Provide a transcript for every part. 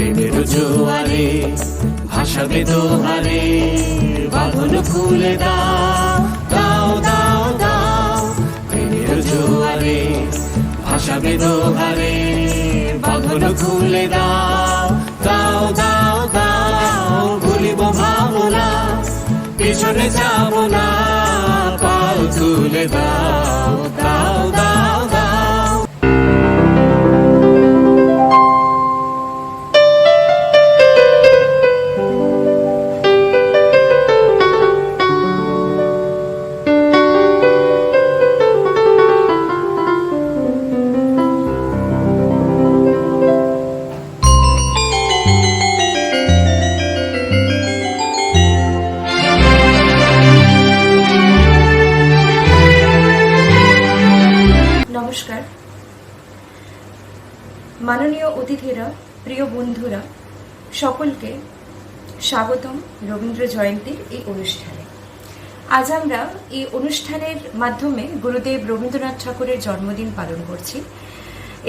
প্রেমের জোয়ারে ভাসাবে দোহারে, বাঁধন খুলে দাও দাও দাও দাও। প্রেমের জোয়ারে ভাসাবে দোহারে, বাঁধন খুলে দাও দাও দাও দাও। ভুলিব ভাবনা, পিছনে যাব না, পাল তুলে দাও দাও দাও দাও। নমস্কার মাননীয় অতিথিরা, প্রিয় বন্ধুরা, সকলকে স্বাগতম রবীন্দ্র জয়ন্তীর এই অনুষ্ঠানে। আজ আমরা এই অনুষ্ঠানের মাধ্যমে গুরুদেব রবীন্দ্রনাথ ঠাকুরের জন্মদিন পালন করছি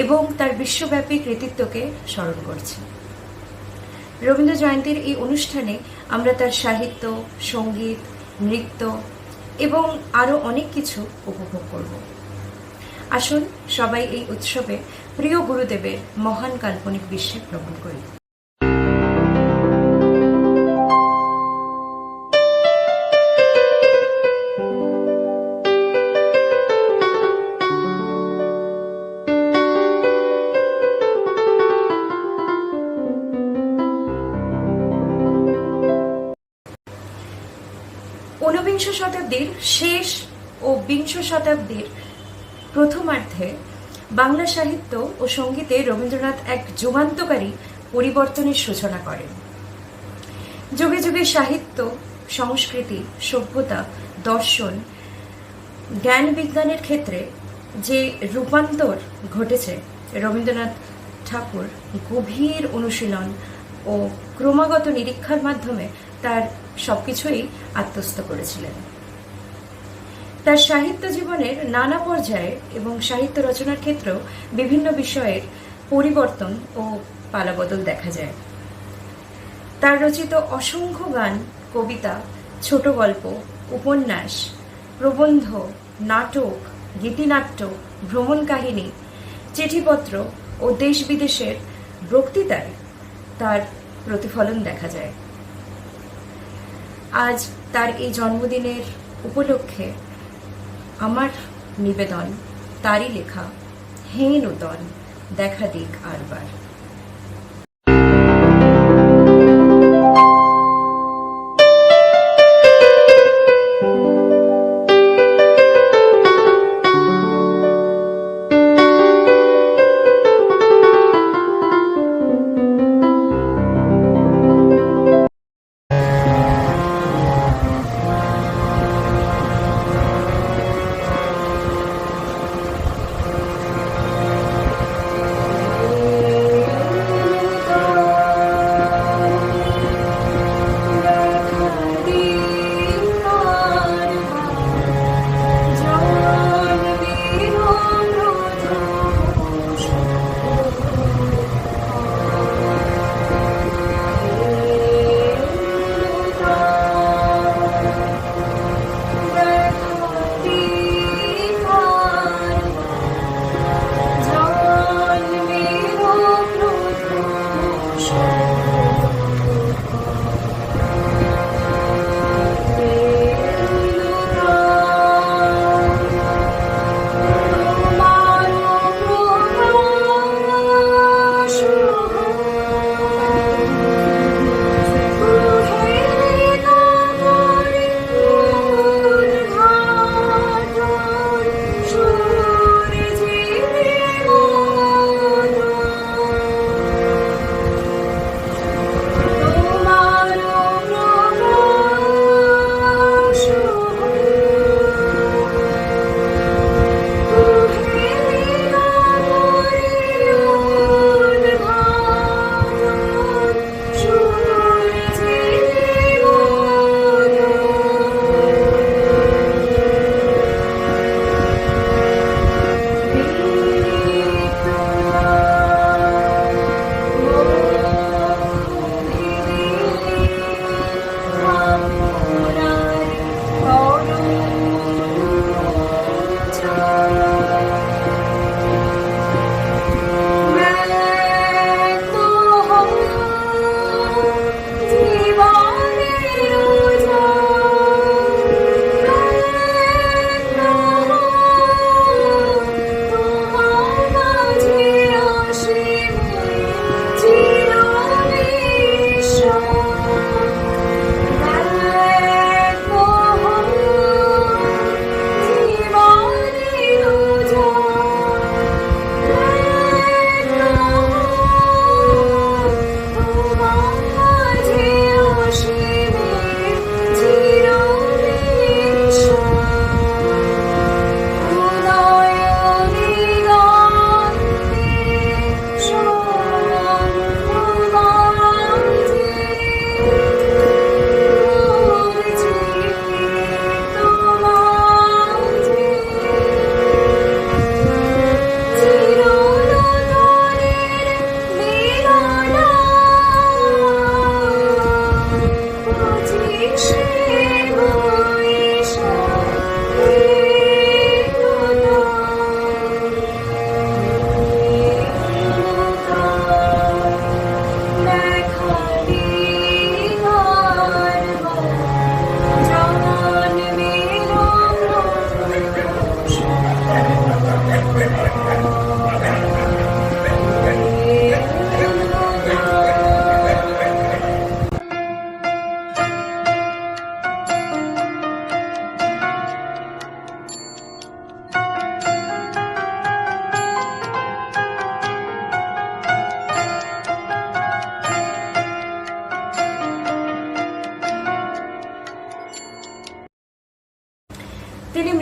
এবং তার বিশ্বব্যাপী কৃতিত্বকে স্মরণ করছি। রবীন্দ্র জয়ন্তীর এই অনুষ্ঠানে আমরা তার সাহিত্য, সঙ্গীত, নৃত্য এবং আরও অনেক কিছু উপভোগ করব। আসুন সবাই এই উৎসবে প্রিয় গুরুদেবের মহান কাল্পনিক বিশ্বে ভ্রমণ করি। ঊনবিংশ শতাব্দীর শেষ ও বিংশ শতাব্দীর প্রথমার্ধে বাংলা সাহিত্য ও সঙ্গীতে রবীন্দ্রনাথ এক যুগান্তকারী পরিবর্তনের সূচনা করেন। যুগে যুগে সাহিত্য, সংস্কৃতি, সভ্যতা, দর্শন, জ্ঞান বিজ্ঞানের ক্ষেত্রে যে রূপান্তর ঘটেছে, রবীন্দ্রনাথ ঠাকুর গভীর অনুশীলন ও ক্রমাগত নিরীক্ষার মাধ্যমে তার সবকিছুই আত্মস্থ করেছিলেন। তার সাহিত্য জীবনের নানা পর্যায়ে এবং সাহিত্য রচনার ক্ষেত্রেও বিভিন্ন বিষয়ের পরিবর্তন ও পালাবদল দেখা যায়। তার রচিত অসংখ্য গান, কবিতা, ছোট গল্প, উপন্যাস, প্রবন্ধ, নাটক, গীতিনাট্য, ভ্রমণ কাহিনী, চিঠিপত্র ও দেশ বিদেশের বক্তৃতায় তার প্রতিফলন দেখা যায়। আজ তার এই জন্মদিনের উপলক্ষে আমার নিবেদন তারই লেখা হে নূতন দেখা দিক আরবার।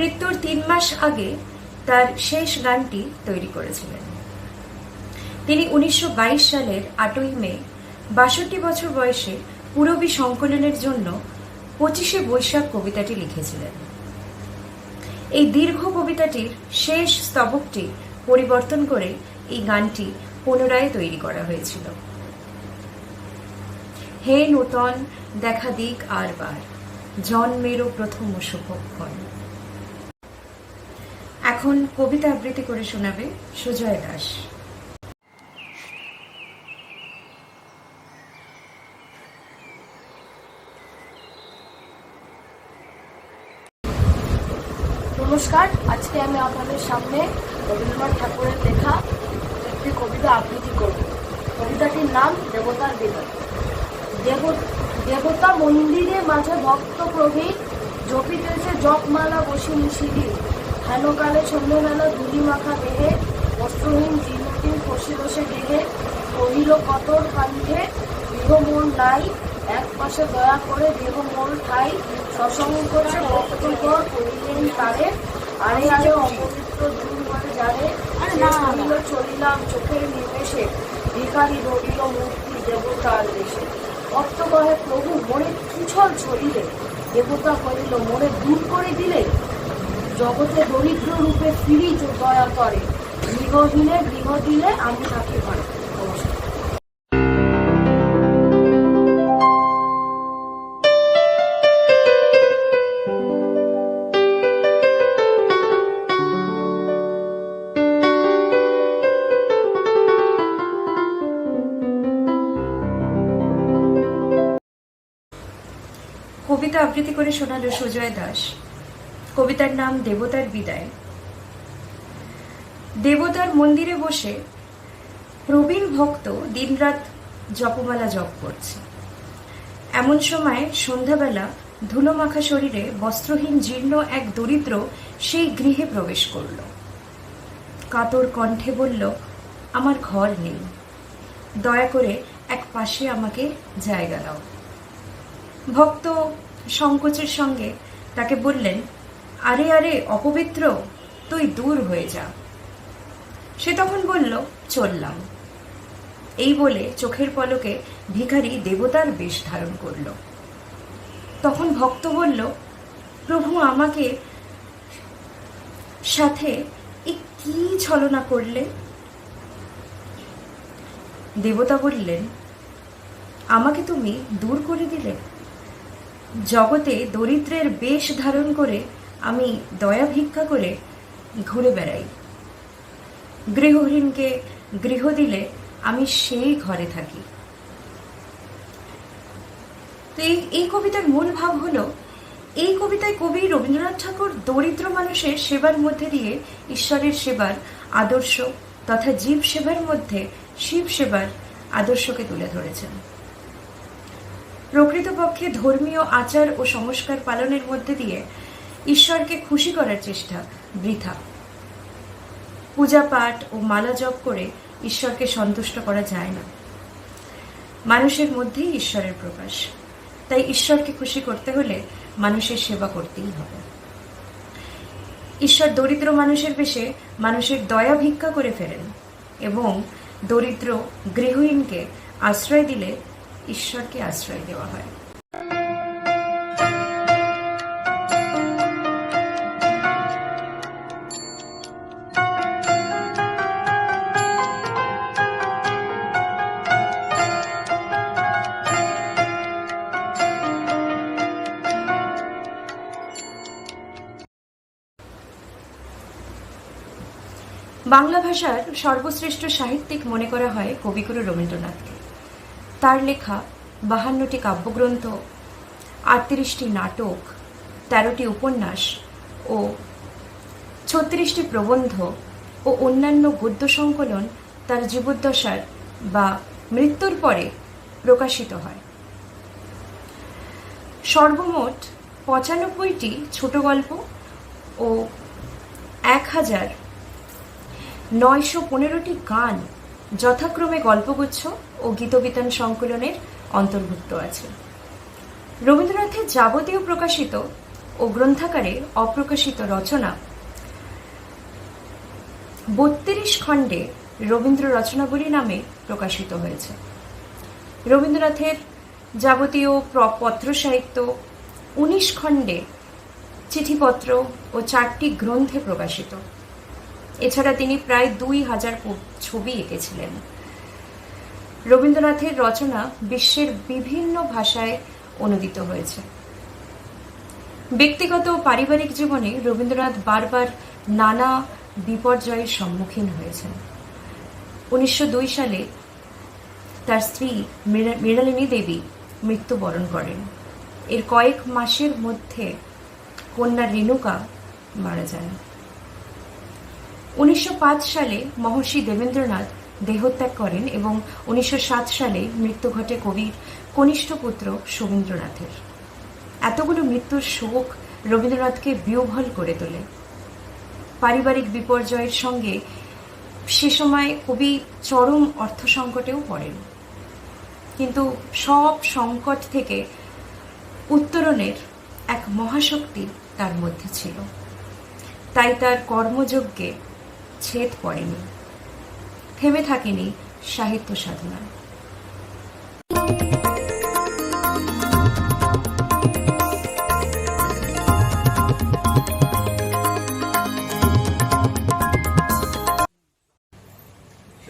মৃত্যুর 3 মাস আগে তার শেষ গানটি তৈরি করেছিলেন। তিনি 1922 সালের 8ই মে 62 বছর বয়সে পূরবী সংকলনের জন্য 25শে বৈশাখ কবিতাটি লিখেছিলেন। এই দীর্ঘ কবিতাটির শেষ স্তবকটি পরিবর্তন করে এই গানটি পুনরায় তৈরি করা হয়েছিল। হে নূতন দেখা দিক আর বার, জন্মেরও প্রথম শুভক্ষণ। এখন কবিতা আবৃত্তি করে শোনাবে সুজয় দাস। নমস্কার, আজকে আমি আপনাদের সামনে রবীন্দ্রনাথ ঠাকুরের লেখা একটি কবিতা আবৃত্তি করব। কবিতাটির নাম দেবতার বিদায়। দেবতা মন্দিরে মাঝে ভক্ত প্রভৃত জপিতেছে জপমালা বসিনি সিঁড়ি, হেনকালে সন্ধ্যেবেলা ধুলি মাখা দেহে বস্ত্রহীন জীর্ণহীন খসে বসে দেহে কহিল কতর কান্ঠে দেহ মন নাই, এক পাশে দয়া করে দেহ মন ঠাই সসংকোচে ভক্তগণ করিলেন তারে, আরে আরে অপবিত্র দূর করে যারে চলিল চলিলাম চোখের নিমেষে ভিখারি রবিল মূর্তি দেবতার দেশে। ভক্ত কহে প্রভু মনে কিছল ছড়িলে, দেবতা কহিল মনে দূর করে দিলে, জগতে দরিদ্র রূপে ফিরি দয়া করে, গৃহহীনে গৃহ দিলে আমি থাকি ঘরে। নমস্কার। কবিতা আবৃত্তি করে শোনালো সুজয় দাস। কবিতার নাম দেবতার বিদায়। দেবতার মন্দিরে বসে প্রবীণ ভক্ত দিনরাত জপমালা জপ করছে। এমন সময় সন্ধ্যাবেলা ধুলোমাখা শরীরে বস্ত্রহীন জীর্ণ এক দরিদ্র সেই গৃহে প্রবেশ করল। কাতর কণ্ঠে বলল, আমার ঘর নেই, দয়া করে এক পাশে আমাকে জায়গা দাও। ভক্ত সংকোচের সঙ্গে তাকে বললেন, আরে আরে অপবিত্র, তুই দূর হয়ে যা। সে তখন বলল, চললাম। এই বলে চোখের পলকে ভিখারি দেবতার বেশ ধারণ করল। তখন ভক্ত বলল, প্রভু আমাকে সাথে কি ছলনা করলে? দেবতা বললেন, আমাকে তুমি দূর করে দিলে। জগতে দরিদ্রের বেশ ধারণ করে আমি দয়া ভিক্ষা করে ঘুরে বেড়াই। গৃহহীনকে গৃহ দিলে আমি সেই ঘরে থাকি। তো এই কবিতার মূল ভাব হলো, এই কবিতায় কবি রবীন্দ্রনাথ ঠাকুর দরিদ্র মানুষের সেবার মধ্যে দিয়ে ঈশ্বরের সেবার আদর্শ তথা জীব সেবার মধ্যে শিব সেবার আদর্শকে তুলে ধরেছেন। প্রকৃতপক্ষে ধর্মীয় আচার ও সংস্কার পালনের মধ্যে দিয়ে ঈশ্বরকে খুশি করার চেষ্টা বৃথা। পূজা পাঠ ও মালা জপ করে ঈশ্বরকে সন্তুষ্ট করা যায় না। মানুষের মধ্যেই ঈশ্বরের প্রকাশ। তাই ঈশ্বরকে খুশি করতে হলে মানুষের সেবা করতেই হবে। ঈশ্বর দরিদ্র মানুষের বেশে মানুষের দয়া ভিক্ষা করে ফেরেন এবং দরিদ্র গৃহহীনকে আশ্রয় দিলে ঈশ্বরকে আশ্রয় দেওয়া হয়। বাংলা ভাষার সর্বশ্রেষ্ঠ সাহিত্যিক মনে করা হয় কবিগুরু রবীন্দ্রনাথকে। তার লেখা 52টি কাব্যগ্রন্থ, 38টি নাটক, 13টি উপন্যাস ও 36টি প্রবন্ধ ও অন্যান্য গদ্য সংকলন তার জীবদ্দশার বা মৃত্যুর পরে প্রকাশিত হয়। সর্বমোট 95টি ছোট গল্প ও 1915টি গান যথাক্রমে গল্পগুচ্ছ ও গীতবিতান সংকলনের অন্তর্ভুক্ত আছে। রবীন্দ্রনাথের যাবতীয় প্রকাশিত ও গ্রন্থাকারে অপ্রকাশিত রচনা 32 খণ্ডে রবীন্দ্র রচনাবলী নামে প্রকাশিত হয়েছে। রবীন্দ্রনাথের যাবতীয় পত্র সাহিত্য 19 খণ্ডে, চিঠিপত্র ও 4টি গ্রন্থে প্রকাশিত। এছাড়া তিনি প্রায় 2000 ছবি এঁকেছিলেন। রবীন্দ্রনাথের রচনা বিশ্বের বিভিন্ন ভাষায় অনুদিত হয়েছে। ব্যক্তিগত ও পারিবারিক জীবনে রবীন্দ্রনাথ বারবার নানা বিপর্যয়ের সম্মুখীন হয়েছেন। 1902 সালে তার স্ত্রী মৃণালিনী দেবী মৃত্যুবরণ করেন। এর কয়েক মাসের মধ্যে কন্যা রেণুকা মারা যান। 1905 সালে মহর্ষি দেবেন্দ্রনাথ দেহত্যাগ করেন এবং 1907 সালে মৃত্যু ঘটে কবির কনিষ্ঠ পুত্র শোভেন্দ্রনাথের। এতগুলো মৃত্যুর শোক রবীন্দ্রনাথকে বিহ্বল করে তোলে। পারিবারিক বিপর্যয়ের সঙ্গে সে সময় কবি চরম অর্থ সংকটেও পড়েন, কিন্তু সব সংকট থেকে উত্তরণের এক মহাশক্তি তার মধ্যে ছিল। তাই তার কর্মযজ্ঞে ছেদ পড়েনি, থেমে থাকেনি সাহিত্য সাধনা।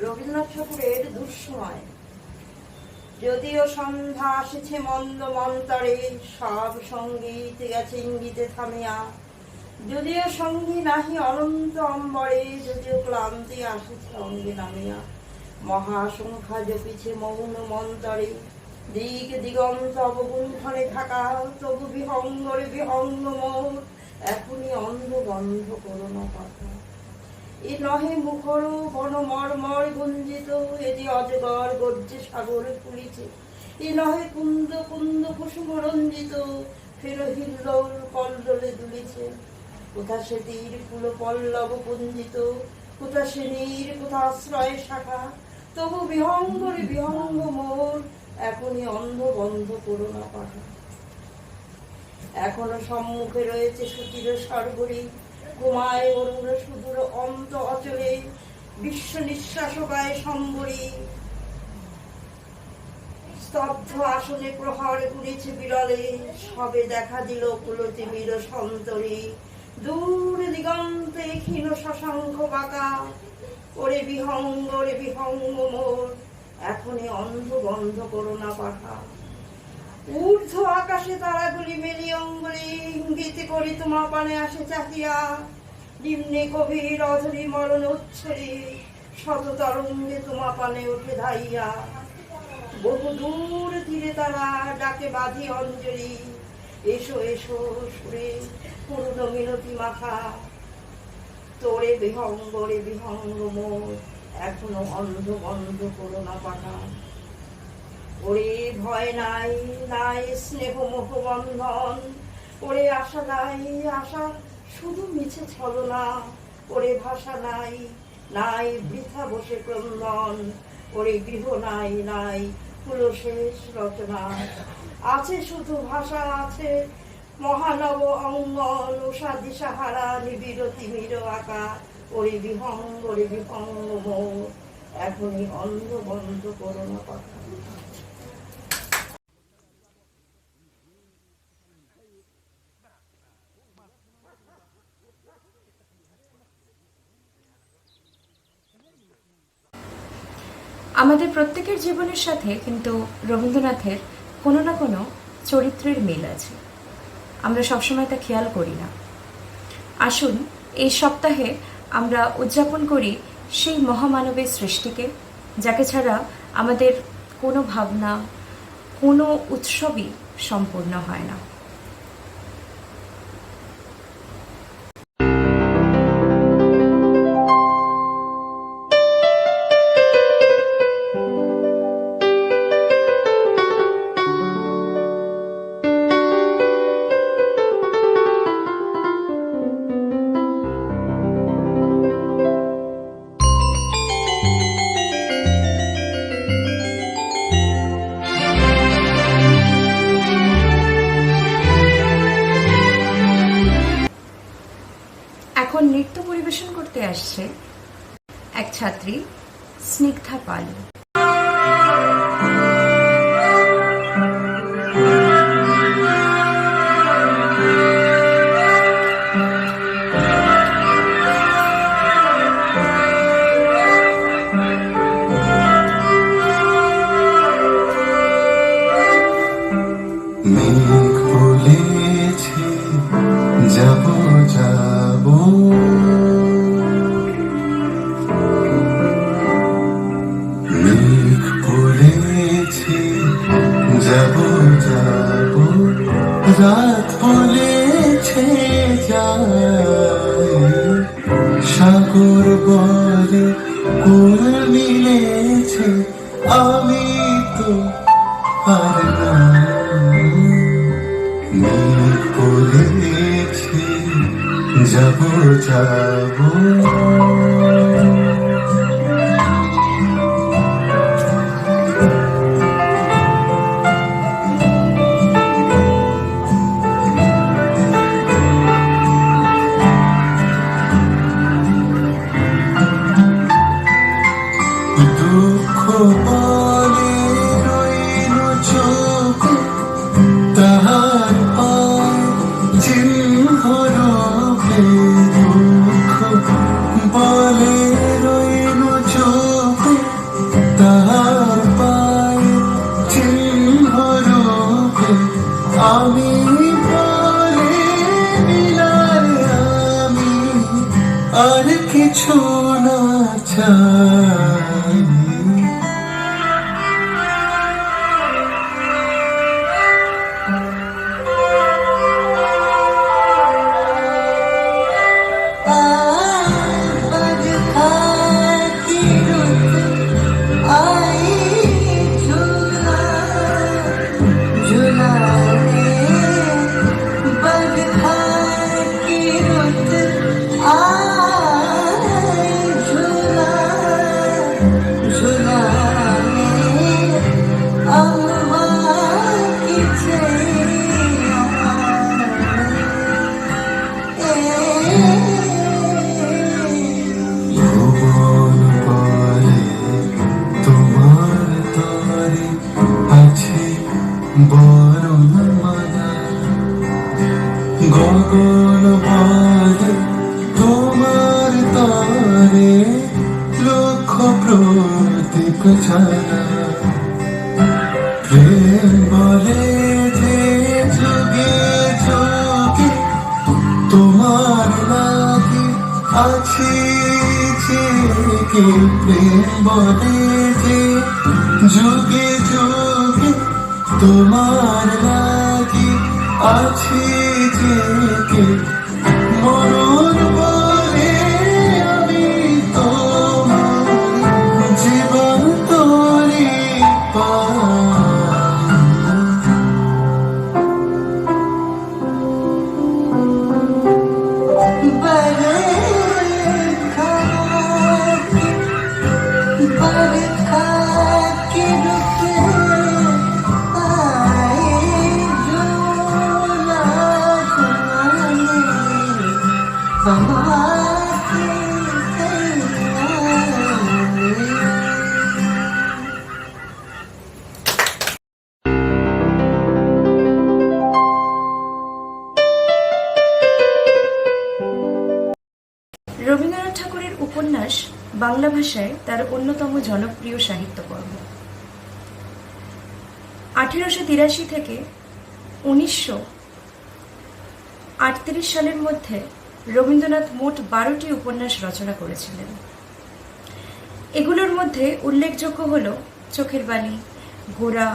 রবীন্দ্রনাথ ঠাকুরের দুঃসময়। যদিও সন্ধ্যা আসেছে মন্দ মন্তরে, সব সঙ্গীত গেছে ইঙ্গিতে থামিয়া, যদিও সঙ্গী নাহি অনন্ত অম্বরে, যদিও ক্লান্তি আসেছে অঙ্গে নামিয়া, মহাসংখ্যা জপিছে মৌন মন্তরে, দিক দিগন্ত অবগুণ্ঠনে থাকা, তবু বিহঙ্গরে বিহঙ্গ মোর, এখনই অন্ধ বন্ধ করোনা কথা। এ নহে মুখর বন মর্মর গুঞ্জিত, এদি অজগর গর্জে সাগর ফুলিছে, এ নহে কুন্দ কুন্দ কুসুম রঞ্জিত, ফের হিল্লোল কল্লোলে দুলিছে, কোথা সে তীর ফুল পল্লব পুঞ্জিত, কোথা সে নীর কোথা আশ্রয় শাখা, তবু বিহঙ্গরে বিহঙ্গ মোর, এখনই অন্ধ বন্ধ করোনা পাঠা। এখনো সম্মুখে রয়েছে সুচির সর্বরী, ঘুমায় অরুণ সুদূর অন্ত অচলে, বিশ্ব নিঃশ্বাস গায়ে সম্বরী, স্তব্ধ আসনে প্রহর ঘুরেছে বিরলে, সবে দেখা দিল কুলতিমির সন্তরী, দূর দিগন্তে ক্ষীণ শশাঙ্ক বাঁকা, ওরে বিহঙ্গ মোর, এখনই অন্ধ বন্ধ করোনা পাঠা। ঊর্ধ্ব আকাশে তারাগুলি মেলি অঙ্গলি, ইঙ্গিত করি তোমা পানে আসে চাহিয়া, নিম্নে গভীর অধরি মরণ উচ্ছরি, শত তরঙ্গে তোমা পানে ওঠে ধাইয়া, বহু দূর তীরে তারা ডাকে বাঁধি অঞ্জলি, এসো এসো সুরে পূর্ণ মিনতি মাখা, তোরে বিহঙ্গ মোর, এখনো অন্ধ বন্ধ করোনা পাঠা। ওরে ভয় নাই নাই স্নেহ মোহ বন্ধন, ওরে আশা নাই আশা শুধু মিছে ছলনা, ওরে ভাষা নাই নাই বৃথা বসে ক্রন্দন, ওরে গৃহ নাই নাই কুলো শেষ রচনা, আছে শুধু ভাষা আছে মহানব অঙ্গন, উষা দিশাহারা নিবিড় তিমির আঁকা, ওরে বিহঙ্গ মোর, এখনই অন্ধ বন্ধ করোনা কথা। আমাদের প্রত্যেকের জীবনের সাথে কিন্তু রবীন্দ্রনাথের কোনো না কোনো চরিত্রের মিল আছে, আমরা সবসময় তা খেয়াল করি না। আসুন এই সপ্তাহে আমরা উদযাপন করি সেই মহামানবের সৃষ্টিকে, যাকে ছাড়া আমাদের কোনো ভাবনা, কোনো উৎসবই সম্পূর্ণ হয় না। পরিবেশন করতে আসছে এক ছাত্রী স্নিগ্ধা পাল। মেঘ বলেছে যাব যাব, মেঘ বলেছে যাব যাব, রাত বলেছে যায়, সাগর বলে কুল মিলেছে, আমি তো আর না। মেঘ বলেছে যাব যাব, দুঃখ বলে রইল চোখে, তাহার পায় চিহ্ন রূপে, দুঃখ বলে রইল চোখে, তাহার পায় চিহ্ন রূপে, আমি বলে দিলাম আমি আর কিছু না চাই। ভুবন বলে তোমার তরে আছে বরণ মালা, গগন বলে তোমার তরে লক্ষ প্রদীপ ছাড়া, প্রেম বলে যে যুগে যুগে তোমার লাগে আছি জেগে, প্রেম বলে যে যুগে যুগে তোমার লাগে আছি জেগে, মরণ বলে আমি তোমার জীবন তোরে পাই। রবীন্দ্রনাথ ঠাকুরের উপন্যাস বাংলা ভাষায় তার অন্যতম জনপ্রিয় সাহিত্যকর্ম। 1883 থেকে 1938 সালের মধ্যে রবীন্দ্রনাথ মোট 12টি উপন্যাস রচনা করেছিলেন। এগুলোর মধ্যে উল্লেখযোগ্য হল চোখের বালি, গোরা,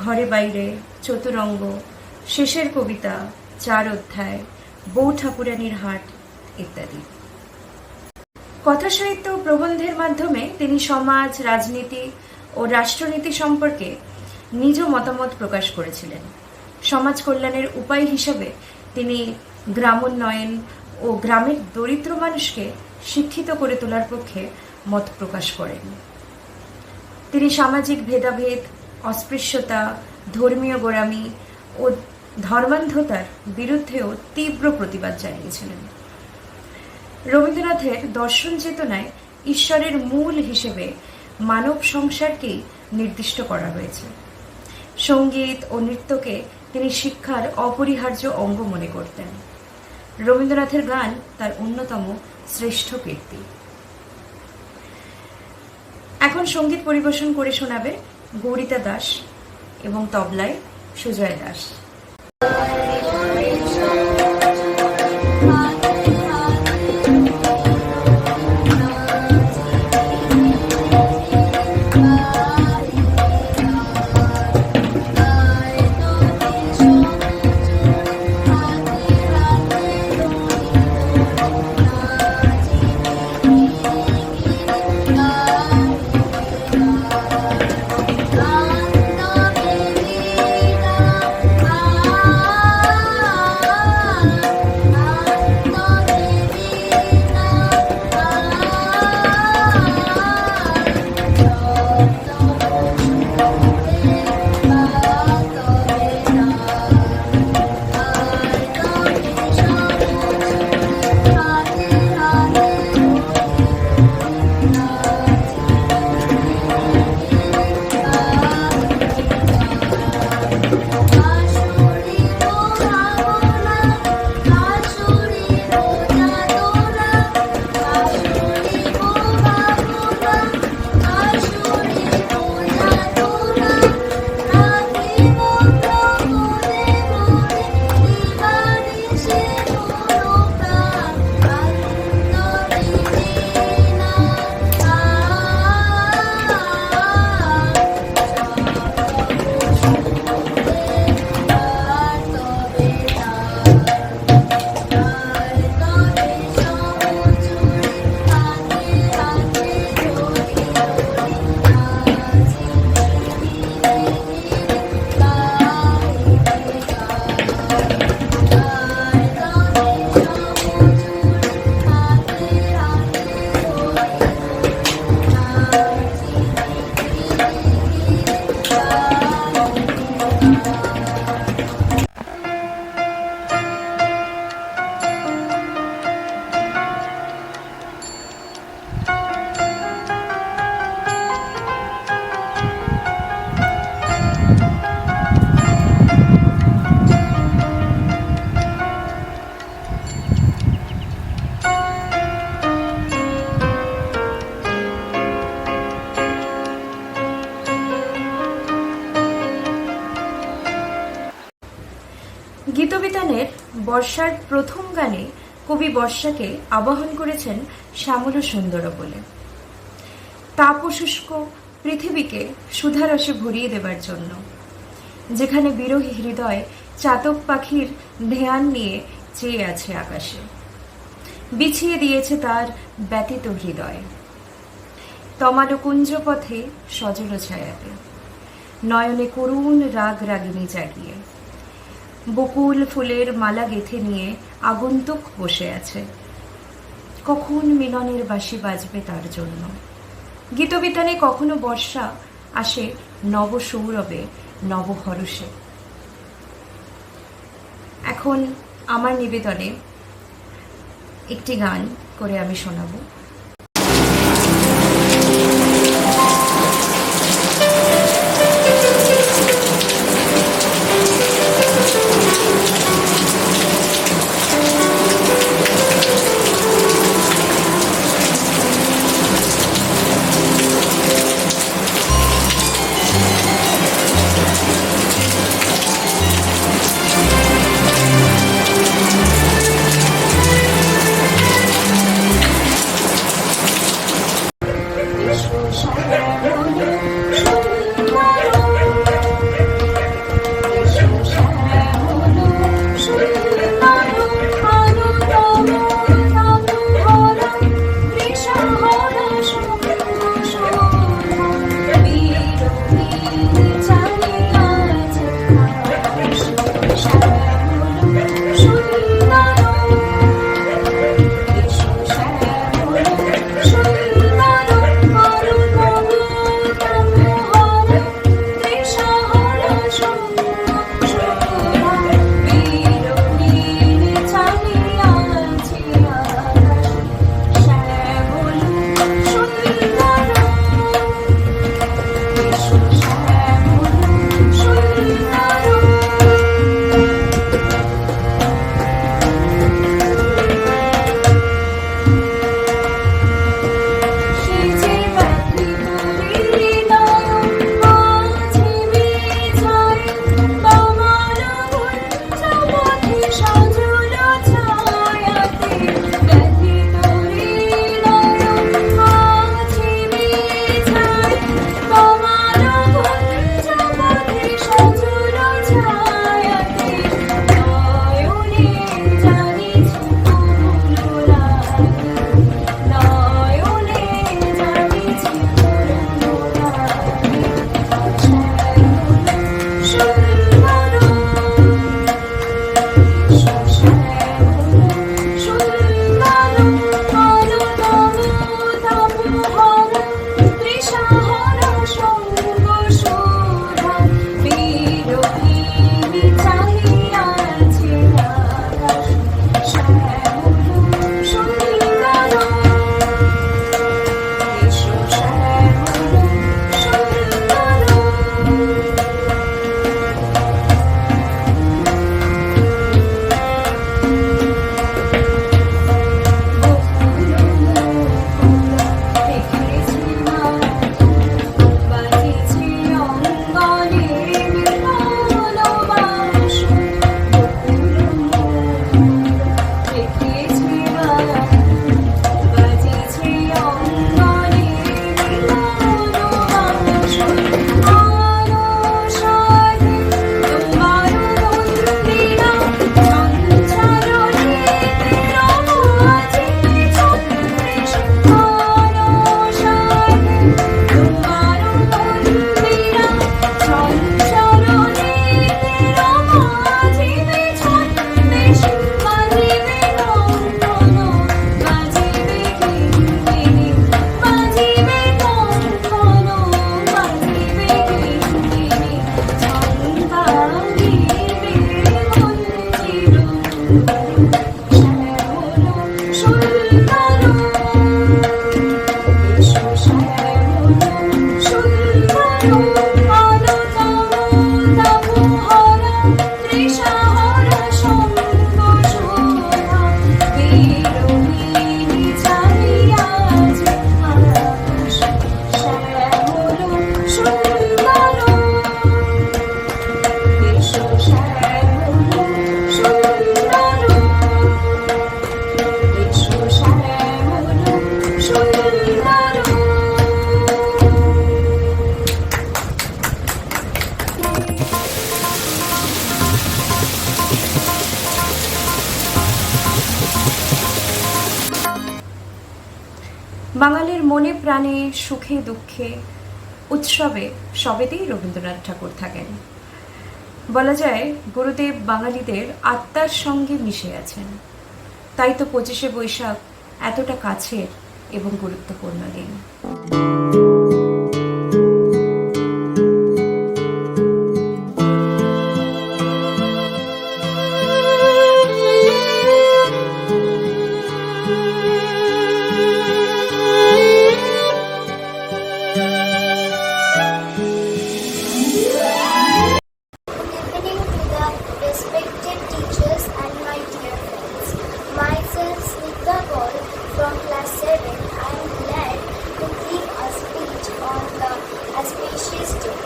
ঘরে বাইরে, চতুরঙ্গ, শেষের কবিতা, 4 অধ্যায়, বউ ঠাকুরানীর হাট ইত্যাদি। কথা সাহিত্য ও প্রবন্ধের মাধ্যমে তিনি সমাজ, রাজনীতি ও রাষ্ট্রনীতি সম্পর্কে নিজ মতামত প্রকাশ করেছিলেন। সমাজ কল্যাণের উপায় হিসেবে তিনি গ্রামোন্নয়ন ও গ্রামের দরিদ্র মানুষকে শিক্ষিত করে তোলার পক্ষে মত প্রকাশ করেন। তিনি সামাজিক ভেদাভেদ, অস্পৃশ্যতা, ধর্মীয় গোঁড়ামি ও ধর্মান্ধতার বিরুদ্ধেও তীব্র প্রতিবাদ জানিয়েছিলেন। রবীন্দ্রনাথের দর্শন চেতনায় ঈশ্বরের মূল হিসেবে মানব সংসারকেই নির্দিষ্ট করা হয়েছে। সঙ্গীত ও নৃত্যকে তিনি শিক্ষার অপরিহার্য অঙ্গ মনে করতেন। রবীন্দ্রনাথের গান তার অন্যতম শ্রেষ্ঠ কীর্তি। এখন সঙ্গীত পরিবেশন করে শোনাবে গৌরিতা দাস এবং তবলায় সুজয় দাস। গীতবিতানের বর্ষার প্রথম গানে কবি বর্ষাকে আবাহন করেছেন শ্যামল সুন্দর বলে, তাপ ও শুষ্ক পৃথিবীকে সুধারসে ভরিয়ে দেবার জন্য, যেখানে বিরহী হৃদয় চাতক পাখির ধ্যান নিয়ে চেয়ে আছে আকাশে, বিছিয়ে দিয়েছে তার ব্যতীত হৃদয় তমালো কুঞ্জ পথে সজল ছায়াতে, নয়নে করুণ রাগ রাগিনী জাগিয়ে, বকুল ফুলের মালা গেঁথে নিয়ে আগন্তুক বসে আছে, কখন মিলনের বাঁশি বাজবে তার জন্য। গীতবিতানে কখনো বর্ষা আসে নব সৌরভে, নব হরষে। এখন আমার নিবেদনে একটি গান করে আমি শোনাবো। বাঙালির মনে প্রাণে সুখে দুঃখে উৎসবে সবেতেই রবীন্দ্রনাথ ঠাকুর থাকেন। বলা যায় গুরুদেব বাঙালিদের আত্মার সঙ্গে মিশে আছেন। তাই তো 25শে বৈশাখ এতটা কাছের এবং গুরুত্বপূর্ণ দিন। Evening to the respected teachers and my dear friends. Myself, Snigdha Paul from class 7. I am glad to give a speech on the auspicious day.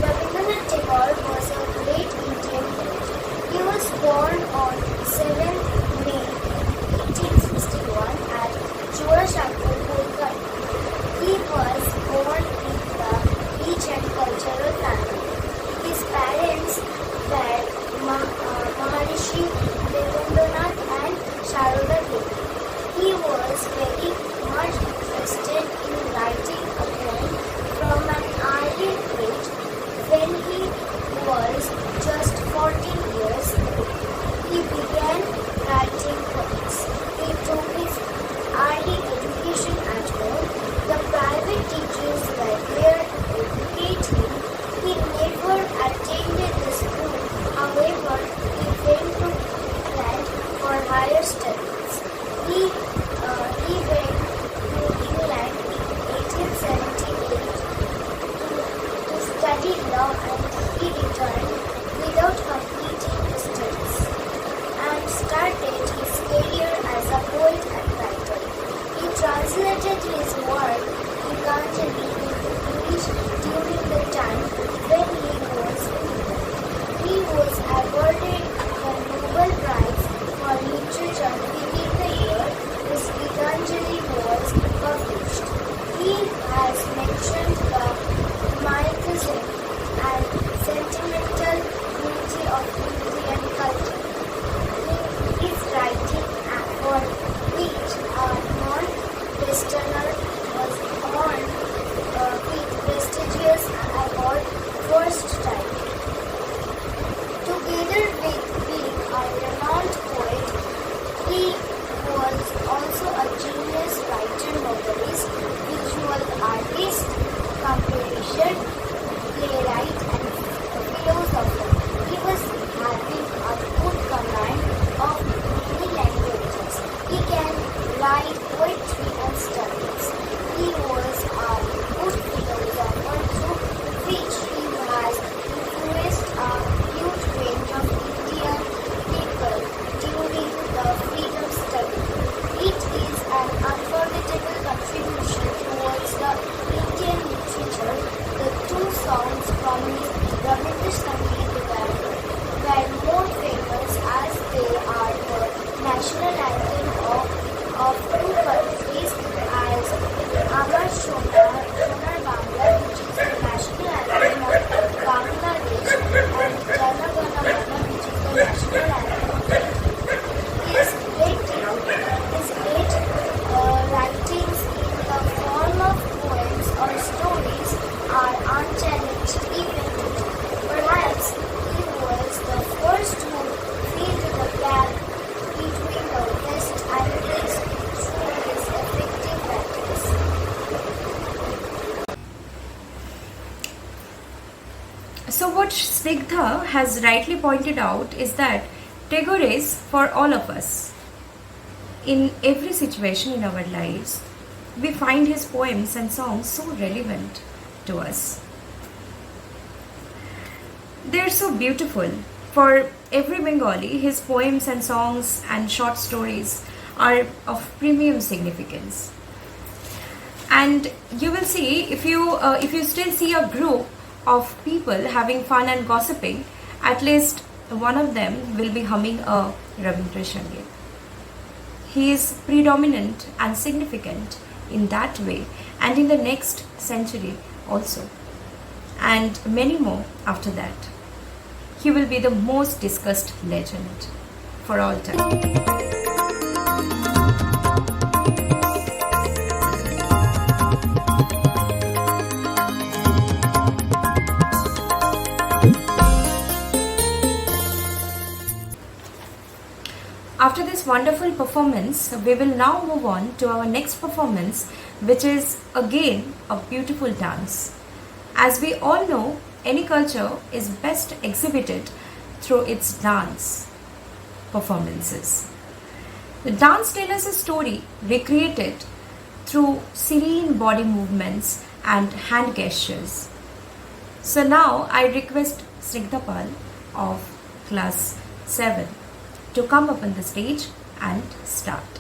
Rabindranath Tagore was a great Indian poet. He was born on 7th May 1861 at Churashakar, Kolkata. He was born in the rich and cultural family. His parents were Maharishi Devendranath and Sharoda Devi. He was very much interested in writing a poem from an early age. When he was just 14 years old, he began writing poems. He took his early education at home. The private teachers were there to educate him. He never attended the school. However, he went to England for higher studies. He went to England in 1878 to study law, and he returned without completing his studies and started his career as a poet and writer. He translated his work Gitanjali into English during the time when he was living. He was awarded the Nobel Prize for Literature within the year his Gitanjali was published. He has mentioned the mythicism and sentimental beauty of Indian culture in his writing, for which a non-Westerner was honored with prestigious award first time. Together with being a renowned poet, he was also a genius writer, novelist, visual artist, composition, playwright, and philosopher. He was having a good command of many languages. He can write poetry and studies. He was a good philosopher through which he has influenced a huge range of Indian people during the freedom struggle. It is an unforgettable contribution towards the Indian literature. The two songs from his Rabindra Sangeet were more famous as they are the national anthem of two countries, as Amar Sonar Bangla, which is the national anthem of Bangladesh, and Jana Gana Mana, which is the national anthem of India. His great writings in the form of poems or stories are unchallenged even today. Perhaps he was the first who filled the gap between the West and East through his effective writings. So what Snigdha has rightly pointed out is that Tagore is for all of us. In every situation in our lives, we find his poems and songs so relevant to us. They're so beautiful. For every Bengali, his poems and songs and short stories are of premium significance. And you will see, if you still see a group of people having fun and gossiping, at least one of them will be humming a Rabindra Sangeet. He is predominant and significant in that way, and in the next century also, and many more after that. He will be the most discussed legend for all time. After this wonderful performance, we will now move on to our next performance, which is again a beautiful dance. As we all know, any culture is best exhibited through its dance performances. The dance tells us a story recreated through serene body movements and hand gestures. So now I request Snigdha Pal of class 7 to come up on the stage and start.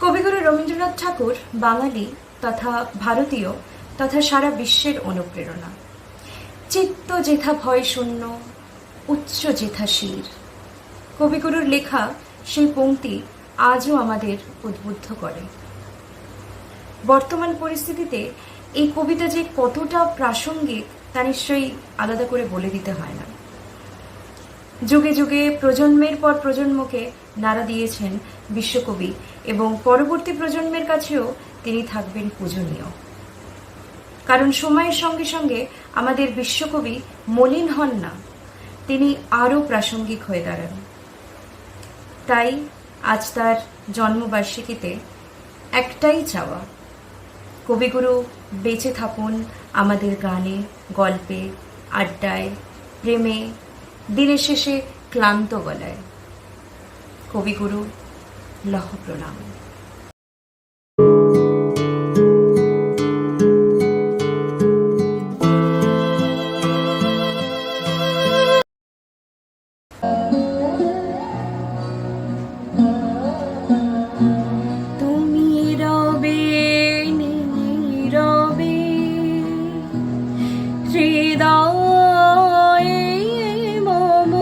কবিগুরু রবীন্দ্রনাথ ঠাকুর বাঙালি তথা ভারতীয় তথা সারা বিশ্বের অনুপ্রেরণা। চিত্ত যেথা ভয় শূন্য, উচ্চ যেথা শির। কবিগুরুর লেখা সেই পংক্তি আজও আমাদের উদ্বুদ্ধ করে। বর্তমান পরিস্থিতিতে এই কবিতা যে কতটা প্রাসঙ্গিক তা নিশ্চয়ই আলাদা করে বলে দিতে হয় না। যুগে যুগে প্রজন্মের পর প্রজন্মকে নাড়া দিয়েছেন বিশ্বকবি এবং পরবর্তী প্রজন্মের কাছেও তিনি থাকবেন পূজনীয়। কারণ সময়ের সঙ্গে সঙ্গে আমাদের বিশ্বকবি মলিন হন না, তিনি আরও প্রাসঙ্গিক হয়ে দাঁড়ান। তাই আজ তার জন্মবার্ষিকীতে একটাই চাওয়া, কবিগুরু বেঁচে থাকুন আমাদের গানে, গল্পে, আড্ডায়, প্রেমে, দিনের শেষে ক্লান্ত গলায়। কবিগুরু লহ প্রণাম। তুমি রবে নীরবে হৃদয়ে মম,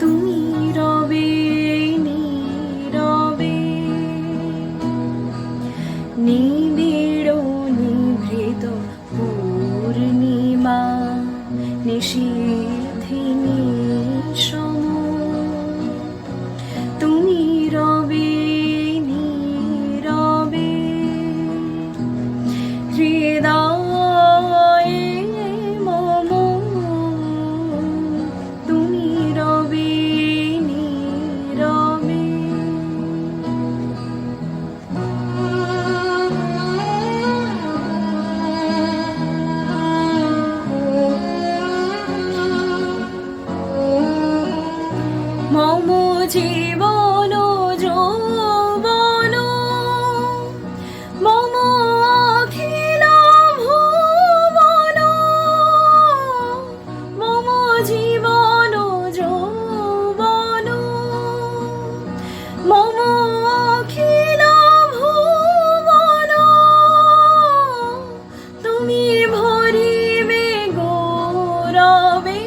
তুমি রবে নীরবে মম জীবন যৌবন মম অখিল ভুবন মম জীবন যৌবন মম অখিল ভুবন তুমি ভরিবে গৌরবে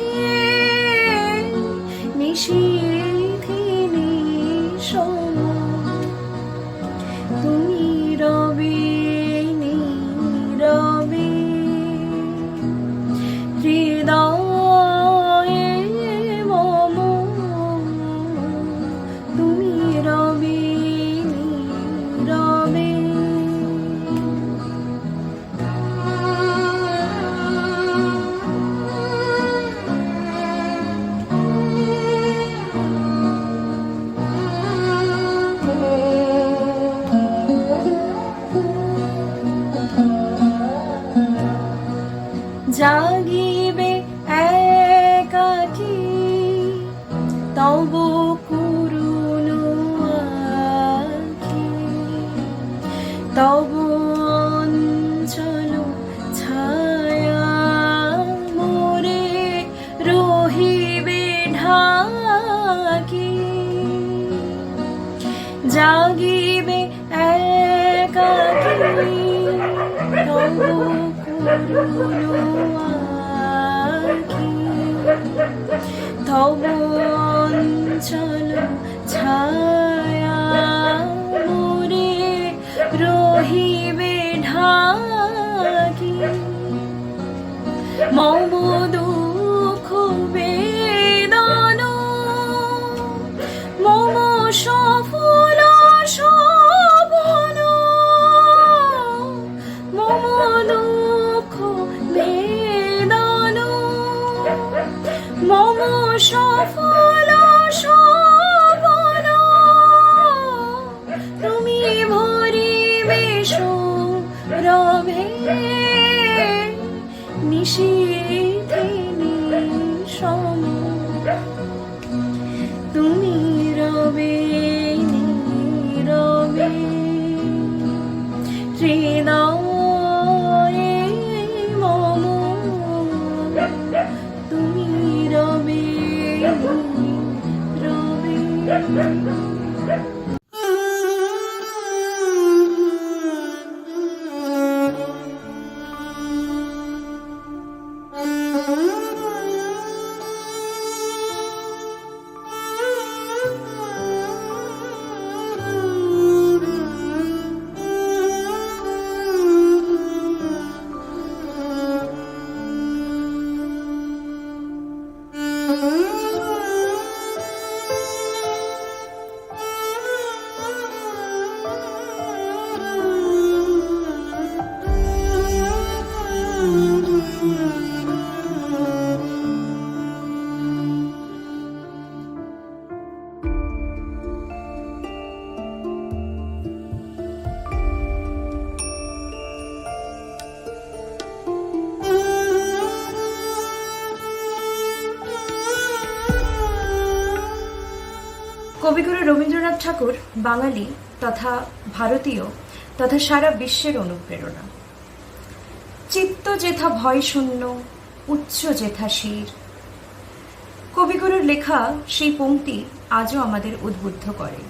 নিশীথে নিশম তুমি রবে নীরবে হৃদয়ে মম তুমি রবে নীরবে জাগিবে একাকী তব করুণ আখি তব অঞ্চল ছায়া মোরে রহিবে ঢাকি জাগিবে একাকী তব করুণ আখি তব অঞ্চল ছায়া মোরে রহিবে ঢাকি মম দুঃখ বেদন মম সফল শোভন মম দুঃখ বেদন মম সফল শোভন তুমি ভরিবে সৌরভে নিশীথে নিশম তুমি রবে নীরবে হৃদয়ে মম তুমি রবে নীরবে কবিগুরু রবীন্দ্রনাথ ঠাকুর বাঙালি তথা ভারতীয় তথা সারা বিশ্বের অনুপ্রেরণা। চিত্ত যেথা ভয় শূন্য, উচ্চ যেথা শির। কবিগুরুর লেখা সেই পংক্তি আজও আমাদের উদ্বুদ্ধ করে।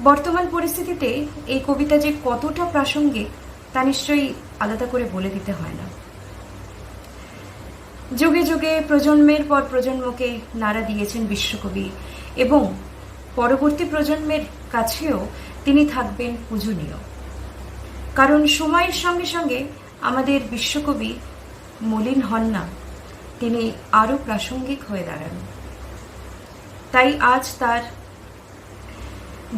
বর্তমান পরিস্থিতিতে এই কবিতা যে কতটা প্রাসঙ্গিক তা নিশ্চয়ই আলাদা করে বলে দিতে হয় না। যুগে যুগে প্রজন্মের পর প্রজন্মকে নাড়া দিয়েছেন বিশ্বকবি এবং পরবর্তী প্রজন্মের কাছেও তিনি থাকবেন পূজনীয়। কারণ সময়ের সঙ্গে সঙ্গে আমাদের বিশ্বকবি মলিন হন না, তিনি আরও প্রাসঙ্গিক হয়ে দাঁড়ান। তাই আজ তার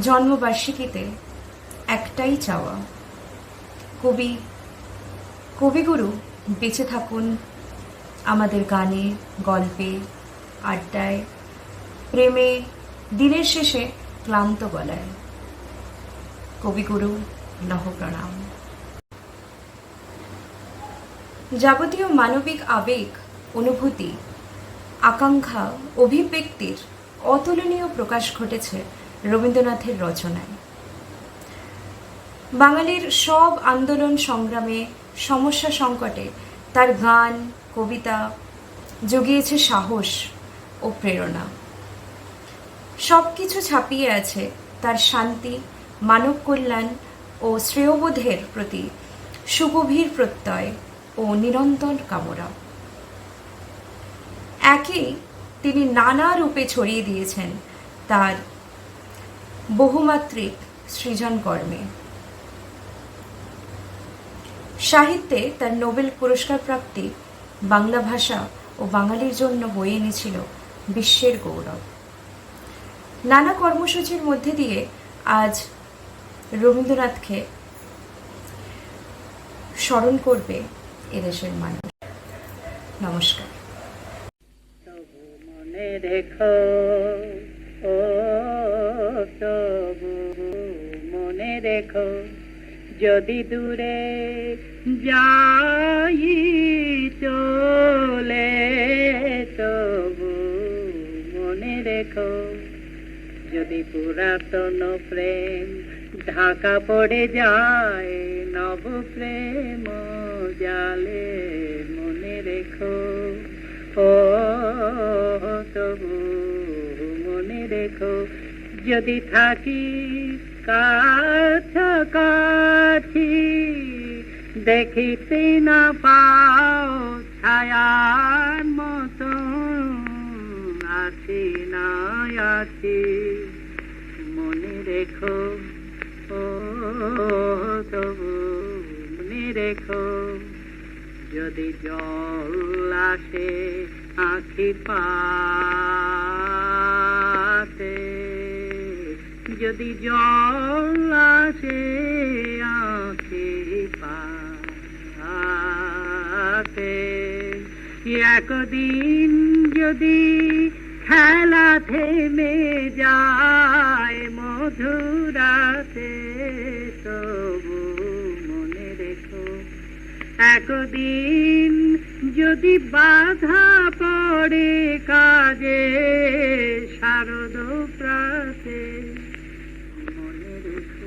জন্মবার্ষিকীতে একটাই চাওয়া, কবিগুরু বেঁচে থাকুন আমাদের গানে, গল্পে, আড্ডায়, প্রেমে, দিনের শেষে ক্লান্ত গলায়। কবিগুরু লহ প্রণাম। যাবতীয় মানবিক আবেগ, অনুভূতি, আকাঙ্ক্ষা, অভিব্যক্তির অতুলনীয় প্রকাশ ঘটেছে রবীন্দ্রনাথের রচনায়। বাঙালির সব আন্দোলন সংগ্রামে, সমস্যা সংকটে তার গান, কবিতা জুগিয়েছে সাহস ও প্রেরণা। সব কিছু ছাপিয়ে আছে তার শান্তি, মানব কল্যাণ ও শ্রেয়বোধের প্রতি সুগভীর প্রত্যয় ও নিরন্তর কামনা। একই তিনি নানা রূপে ছড়িয়ে দিয়েছেন তার বহুমাত্রিক সৃজন কর্মে। সাহিত্যে তার নোবেল পুরস্কার প্রাপ্তি বাংলা ভাষা ও বাঙালির জন্য বয়ে এনেছিল বিশ্বের গৌরব। নানা কর্মসূচির মধ্যে দিয়ে আজ রবীন্দ্রনাথকে স্মরণ করবে এদেশের মানুষ। নমস্কার। তবু মনে রেখো, ও তবু মনে রেখো, যদি দূরে যাই চলে, তবু মনে রেখো, যদি পুরাতন প্রেম ঢাকা পড়ে যায় নব প্রেম জালে, মনে রেখো, ও তবু মনে রেখো, যদি থাকি কাছাকাছি দেখিতে না পাও ছায়ার মতো, আছি না আছি, মনে রেখো, ও তবু মনে রেখো, যদি জল আসে আঁখি পাতে, যদি জল আসে আঁখি পাতে, একদিন যদি খেলা থেমে যায় মধুরাতে, তবু মনে রেখো, একদিন যদি বাধা পড়ে কাজে শারদ প্রাতে, মনে রেখো।